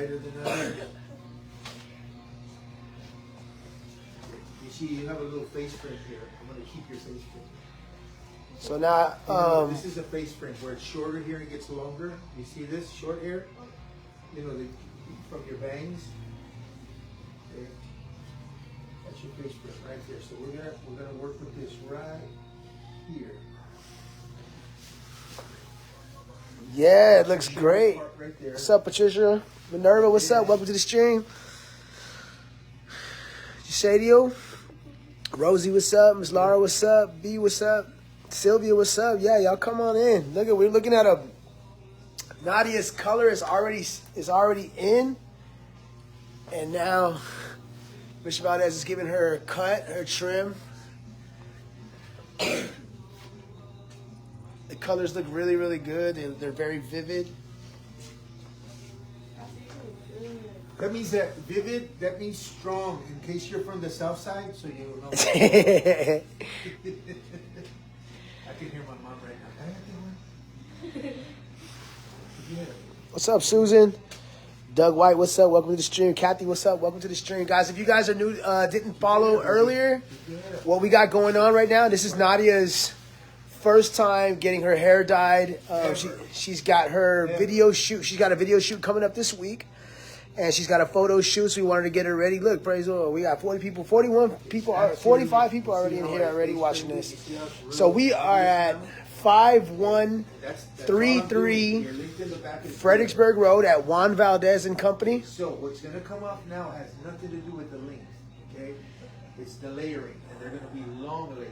Lighter than that. You see, you have a little face print here. I'm going to keep your face print. So now, this is a face print where it's shorter here and gets longer. You see this short hair? You know, from your bangs. Okay. That's your face print right there. So we're gonna work with this right here. yeah, it looks great. Right there. What's up, Patricia? Minerva, what's up? Welcome to the stream. Shadio, Rosie, what's up? Miss Laura, what's up? B, what's up? Sylvia, what's up? Yeah, y'all come on in. Look at, we're looking at a Nadia's color is already in, and now Miss Valdez is giving her a cut, her trim. The colors look really, really good. They're very vivid. That means that vivid, that means strong, in case you're from the south side, so you know. I can hear my mom right now. What's up, Susan? Doug White, what's up? Welcome to the stream. Kathy, what's up? Welcome to the stream. Guys, if you guys are new, didn't follow earlier, what we got going on right now, this is Nadia's first time getting her hair dyed. She's got her video shoot. She's got a video shoot coming up this week. And she's got a photo shoot, so we wanted to get her ready. Look, praise the Lord. We got 40 people, 41 people, 45 people already in here already watching this. So we are at 5133 Fredericksburg Road at Juan Valdez and Company. So what's going to come up now has nothing to do with the length, okay? It's the layering, and they're going to be long layers.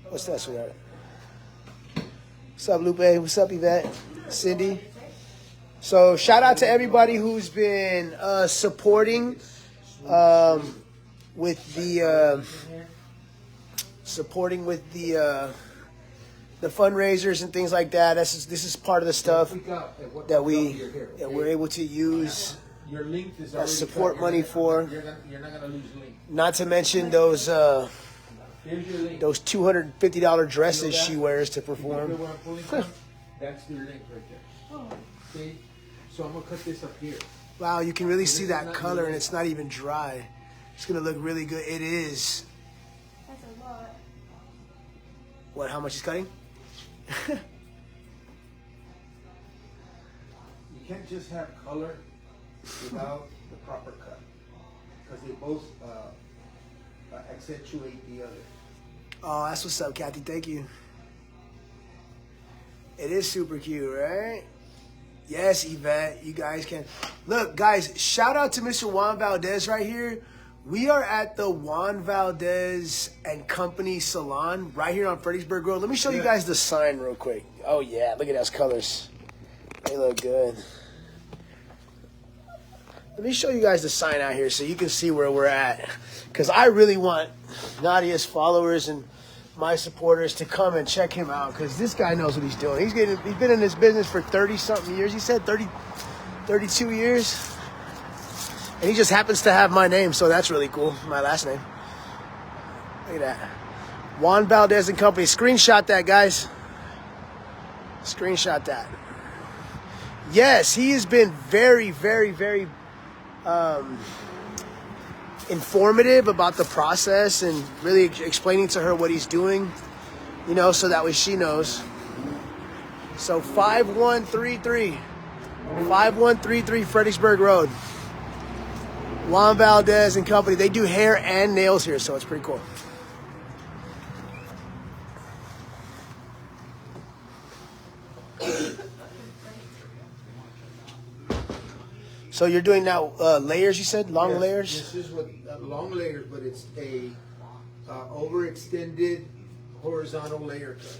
What's that, sweetheart? What's up, Lupe? What's up, Yvette? Cindy? So shout out to everybody who's been supporting with the fundraisers and things like that. This is part of the stuff that we're able to use that support money for. You're not going to lose length. Not to mention those $250 dresses she wears to perform. That's your length right there. See? So I'm going to cut this up here. Wow, you can really see that color, and it's not even dry. It's going to look really good. It is. That's a lot. What, how much is cutting? You can't just have color without the proper cut, because they both accentuate the other. Oh, that's what's up, Kathy. Thank you. It is super cute, right? Yes, Yvette. You guys can. Look, guys, shout out to Mr. Juan Valdez right here. We are at the Juan Valdez and Company Salon right here on Fredericksburg Road. Let me show you guys the sign real quick. Oh, yeah. Look at those colors. They look good. Let me show you guys the sign out here so you can see where we're at. Because I really want Nadia's followers and my supporters to come and check him out, because this guy knows what he's doing. He's been in this business for 30-something years. He said 32 years. And he just happens to have my name, so that's really cool, my last name. Look at that. Juan Valdez and Company. Screenshot that, guys. Screenshot that. Yes, he has been very, very, very informative about the process and really explaining to her what he's doing, you know, so that way she knows. So 5133 Fredericksburg Road. Juan Valdez and Company. They do hair and nails here, so it's pretty cool. So you're doing now layers, you said? Long layers? This is what long layers, but it's a overextended horizontal layer cut.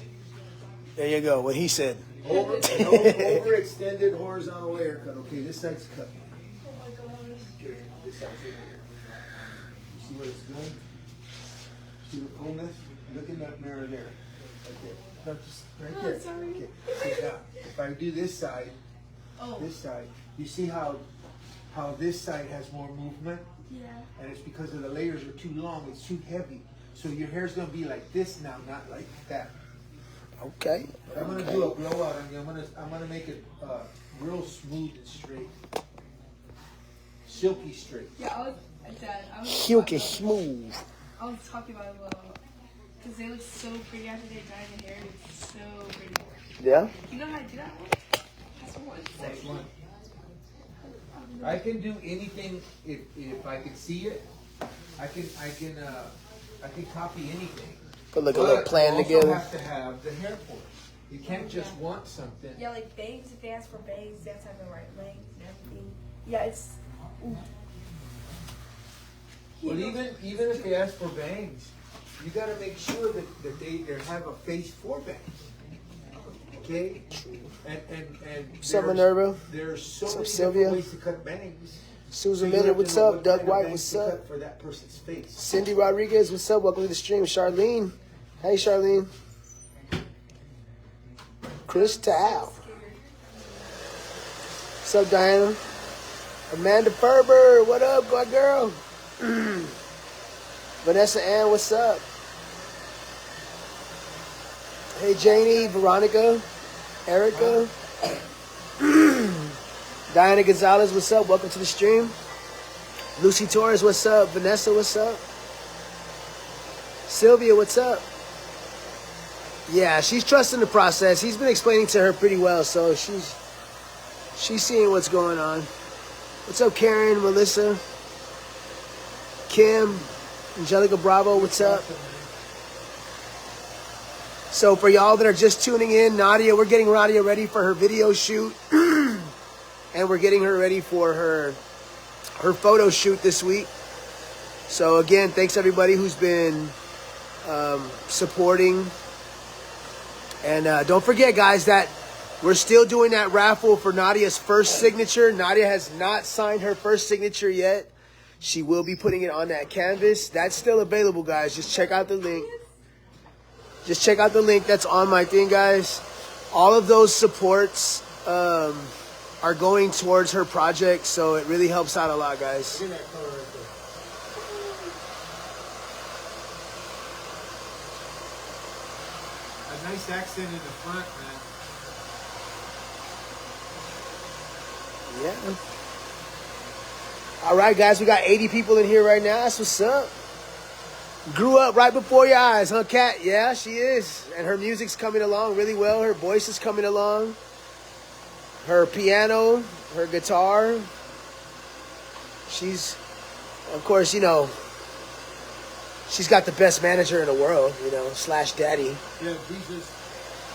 There you go, what he said. Overextended horizontal layer cut. Okay, this side's cut. Oh my gosh. This side's in here. You see what it's doing? See the fullness? Look in that mirror there. Right there. No, just right there. Sorry. Okay. See now, if I do this side, you see how this side has more movement? Yeah. And it's because of the layers are too long, it's too heavy. So your hair's gonna be like this now, not like that. Okay. I'm gonna do a blowout on you. I'm gonna make it real smooth and straight, silky straight. Yeah, Dad, I was Silky smooth. I was talking about it because they look so pretty after they dye the hair. It's so pretty. Yeah. You know how to do that? That's one. Next one. I can do anything if I can see it. I can copy anything. Put like a little plan you together. also have to have the hair for it. You can't just want something. Yeah, like bangs. If they ask for bangs, they have to have the right length and everything. Yeah, it's. Well, even if they ask for bangs, you got to make sure that they have a face for bangs. Okay? And What's up, Minerva? there's so What's up, many Sylvia? different ways to cut bangs. Susan you Miller, have to what's know up? what Doug kind of White, bangs what's to up? cut for that person's face. Cindy Rodriguez, what's up? Welcome to the stream. Charlene. Hey, Charlene. Chris Tao. What's up, Diana? Amanda Ferber, what up, my girl? Vanessa Ann, what's up? Hey, Janie, Veronica, Erica. Diana Gonzalez, what's up? Welcome to the stream. Lucy Torres, what's up? Vanessa, what's up? Sylvia, what's up? Yeah, she's trusting the process. He's been explaining to her pretty well, so she's seeing what's going on. What's up, Karen, Melissa, Kim, Angelica Bravo, what's up? So for y'all that are just tuning in, Nadia, we're getting Nadia ready for her video shoot. And we're getting her ready for her photo shoot this week. So again, thanks everybody who's been supporting. And don't forget, guys, that we're still doing that raffle for Nadia's first signature. Nadia has not signed her first signature yet. She will be putting it on that canvas. That's still available, guys. Just check out the link. Just check out the link that's on my thing, guys. All of those supports are going towards her project, so it really helps out a lot, guys. Look at that color right there. A nice accent in the front, man. Yeah. All right, guys, we got 80 people in here right now. That's what's up. Grew up right before your eyes, huh, Kat? Yeah, she is. And her music's coming along really well. Her voice is coming along. Her piano, her guitar. She's, of course, you know, she's got the best manager in the world, you know, / daddy. Yeah, Jesus.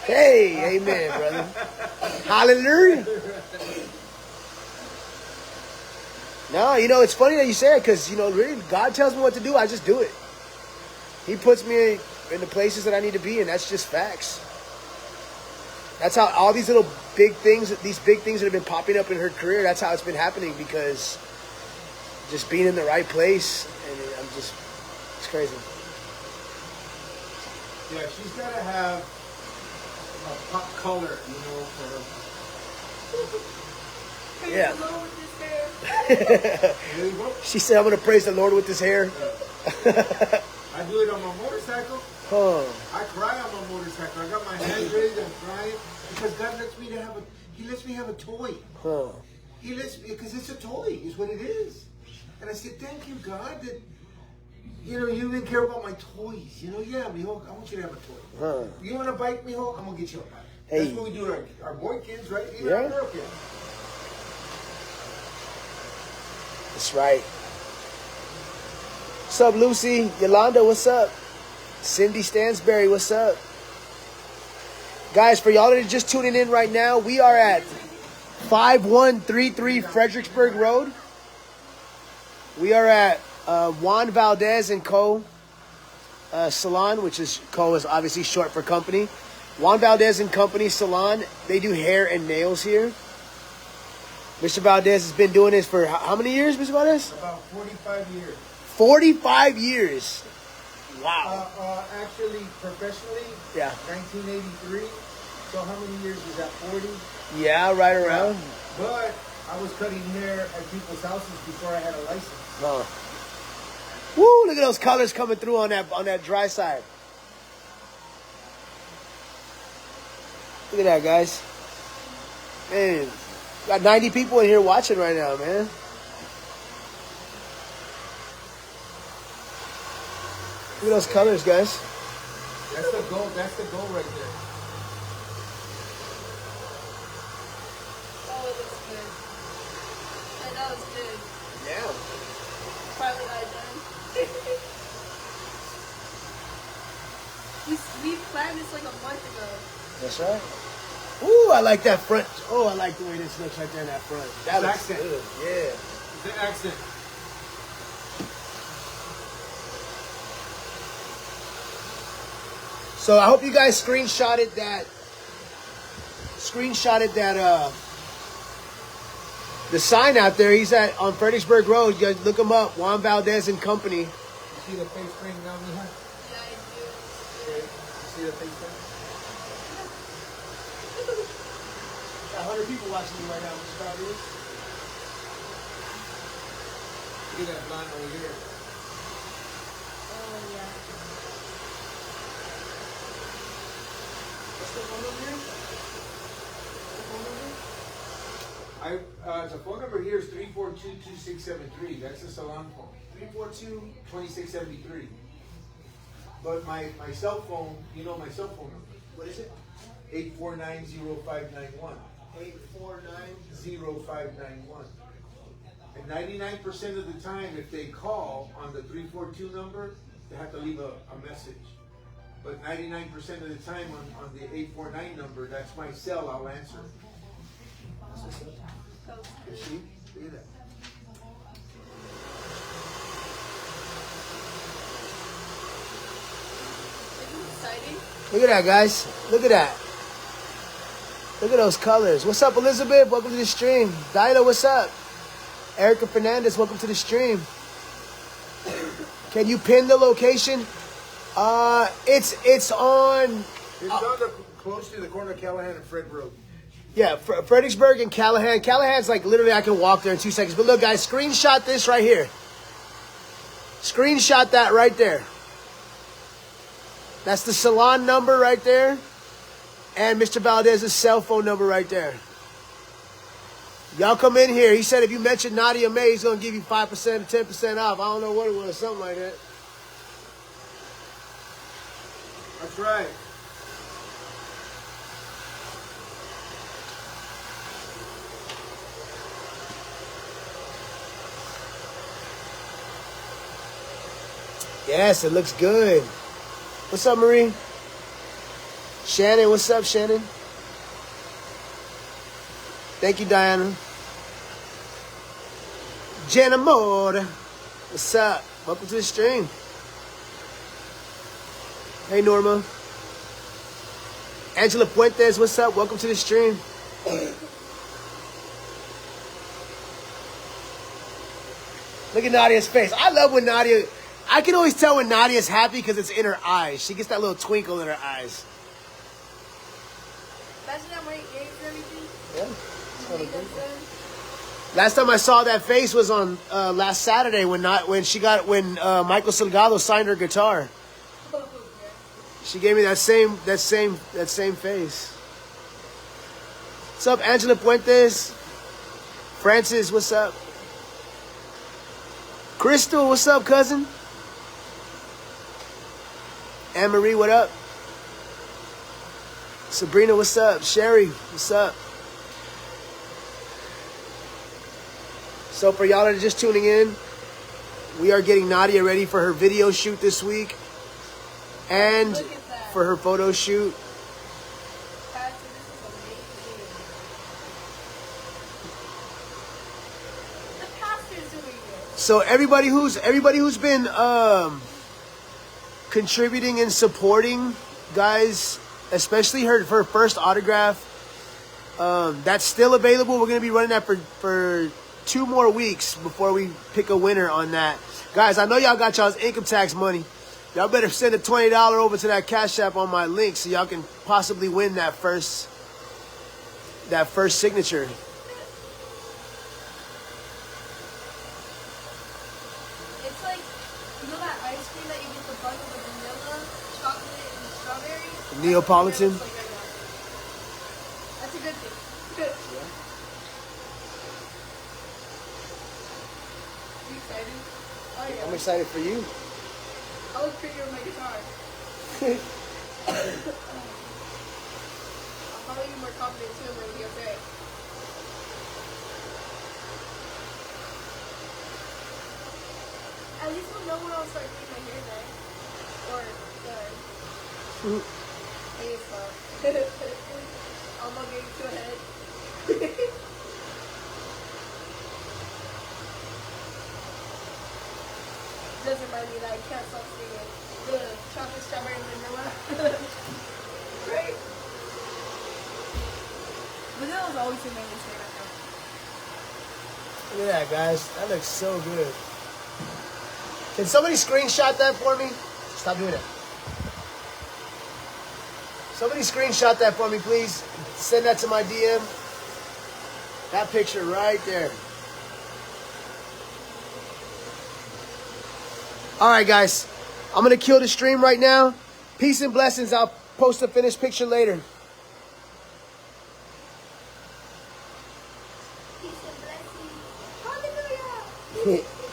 Hey, amen, brother. Hallelujah. No, you know, it's funny that you say it because, you know, really, God tells me what to do. I just do it. He puts me in the places that I need to be, and that's just facts. That's how all these little big things that have been popping up in her career, that's how it's been happening, because just being in the right place, and it's crazy. Yeah, she's got to have a pop color, you know, for her. Yeah. Praise the Lord with this hair. There you go. She said, I'm going to praise the Lord with this hair. I do it on my motorcycle. Huh. I cry on my motorcycle. I got my hands raised. I'm crying because God lets me have a toy. Huh. He lets me, because it's a toy, is what it is. And I said, thank you, God, that, you know, you even care about my toys. You know, yeah, mijo, I want you to have a toy. Huh. You want a bike, mijo? I'm gonna get you a bike. Hey. That's what we do to our boy kids, right? Even Yeah. our girl kids. That's right. What's up, Lucy? Yolanda, what's up? Cindy Stansberry, what's up? Guys, for y'all that are just tuning in right now, we are at 5133 Fredericksburg Road. We are at Juan Valdez and Co. Salon, which is Co is obviously short for company. Juan Valdez and Company Salon. They do hair and nails here. Mr. Valdez has been doing this for how many years, Mr. Valdez? About 45 years. 45 years. Wow. Actually, professionally, Yeah. 1983. So how many years is that? 40? Yeah, right around. But I was cutting hair at people's houses before I had a license. Huh. Woo, look at those colors coming through on that dry side. Look at that, guys. Man, got 90 people in here watching right now, man. Look at those colors, guys. That's the goal. That's the goal right there. Oh, it looks good. I know it's good. Yeah. Probably not done. we planned this like a month ago. That's right. Ooh, I like that front. Oh, I like the way this looks right there in that front. That looks accent. good. Yeah. The accent. So I hope you guys screenshotted that. The sign out there. He's on Fredericksburg Road. You guys look him up. Juan Valdez and Company. You see the face frame now, Mija? Yeah, I do. Okay. You see the face frame? Got 100 people watching me right now. What's about this? Look at that blonde over here. Oh, yeah. What's the phone number here? The phone number here is 342-2673. That's the salon phone. 342-2673. But my cell phone, you know my cell phone number. What is it? 849-0591. 849. 0591. And 99% of the time, if they call on the 342 number, they have to leave a message. But 99% of the time on the 849 number, that's my cell, I'll answer. You see? Look at that. Isn't it exciting? Look at that, guys. Look at that. Look at those colors. What's up, Elizabeth? Welcome to the stream. Dilo, what's up? Erica Fernandez, welcome to the stream. Can you pin the location? It's on. It's on the close to the corner of Callahan and Fred Road. Yeah, Fredericksburg and Callahan. Callahan's like literally I can walk there in 2 seconds. But look, guys, screenshot this right here. Screenshot that right there. That's the salon number right there. And Mr. Valdez's cell phone number right there. Y'all come in here. He said if you mention Nadia May, he's going to give you 5% or 10% off. I don't know what it was, something like that. That's right. Yes, it looks good. What's up, Marie? Shannon, what's up, Shannon? Thank you, Diana. Jenna Moore, what's up? Welcome to the stream. Hey, Norma. Angela Puentes, what's up? Welcome to the stream. Look at Nadia's face. I love when Nadia... I can always tell when Nadia's happy because it's in her eyes. She gets that little twinkle in her eyes. Imagine I'm wearing earrings and everything. Yeah. Last time I saw that face was on last Saturday when Michael Salgado signed her guitar. She gave me that same face. What's up, Angela Puentes? Francis, what's up? Crystal, what's up, cousin? Anne Marie, what up? Sabrina, what's up? Sherry, what's up? So for y'all that are just tuning in, we are getting Nadia ready for her video shoot this week and for her photo shoot. Pastor, this is amazing. The pastor's doing it. So everybody who's been contributing and supporting, guys, especially her first autograph, that's still available. We're gonna be running that for 2 more weeks before we pick a winner on that. Guys, I know y'all got y'all's income tax money. Y'all better send a $20 over to that Cash App on my link so y'all can possibly win that first signature. It's like, you know that ice cream that you get the bun with the vanilla, chocolate, and strawberry? Neapolitan. It's like right That's a good thing. Good. Yeah. You excited? Oh yeah. I'm excited for you. I look prettier with my guitar. I'll probably be more confident too when we get there. At least we'll know when I'll start doing my hair then. Or done. I guess so. I'm not getting too ahead. Does remind me that I can't stop singing. The chocolate strawberry vanilla. Right? Vanilla's always in my list right now. Look at that, guys. That looks so good. Can somebody screenshot that for me? Stop doing that. Somebody screenshot that for me, please. Send that to my DM. That picture right there. All right, guys. I'm going to kill the stream right now. Peace and blessings. I'll post a finished picture later. Peace and blessings. Hallelujah.